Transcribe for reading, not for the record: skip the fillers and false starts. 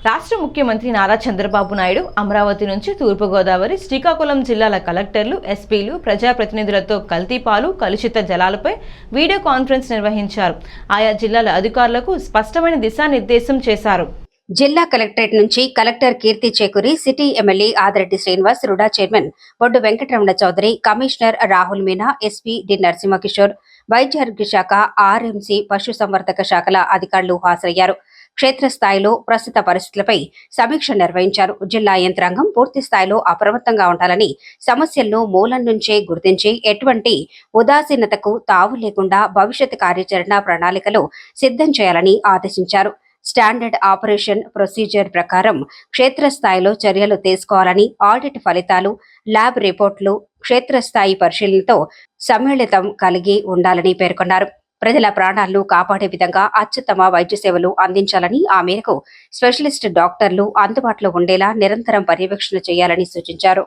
రాష్ట్ర ముఖ్యమంత్రి నారా చంద్రబాబు నాయుడు అమరావతి నుంచి తూర్పుగోదావరి, శ్రీకాకుళం జిల్లాల కలెక్టర్లు, ఎస్పీలు, ప్రజాప్రతినిధులతో కల్తీపాలు, కలుషిత జలాలపై వీడియో కాన్ఫరెన్స్ నిర్వహించారు. ఆయా జిల్లాల అధికారులకు స్పష్టమైన దిశానిర్దేశం చేశారు. జిల్లా కలెక్టరేట్ నుంచి collector Keerthi Chekuri, city MLA Adireddy Srinivas, RUDA chairman Boddu Venkataramana Chowdary, commissioner Rahul Meena, SP D Narasimhakishore, వైద్యారోగ్య శాఖ, ఆర్ఎంసీ, పశుసంవర్ధక శాఖల అధికారులు హాజరయ్యారు. క్షేత్రస్థాయిలో ప్రస్తుత పరిస్థితులపై సమీక్ష నిర్వహించారు. జిల్లా యంత్రాంగం పూర్తి స్థాయిలో అప్రమత్తంగా ఉండాలని, సమస్యలను మూలం నుంచే గుర్తించి ఎటువంటి ఉదాసీనతకు తావు లేకుండా భవిష్యత్ కార్యాచరణ ప్రణాళికలు సిద్ధం చేయాలని ఆదేశించారు. స్టాండర్డ్ ఆపరేషన్ ప్రొసీజర్ ప్రకారం క్షేత్రస్థాయిలో చర్యలు తీసుకోవాలని, ఆడిట్ ఫలితాలు, ల్యాబ్ రిపోర్టులు క్షేత్రస్థాయి పరిశీలనతో సమ్మిళితం కలిగి ఉండాలని పేర్కొన్నారు. ప్రజల ప్రాణాలను కాపాడే విధంగా అత్యుత్తమ వైద్య సేవలు అందించాలని, ఆ మేరకు స్పెషలిస్ట్ డాక్టర్లు అందుబాటులో ఉండేలా నిరంతరం పర్యవేక్షణ చేయాలని సూచించారు.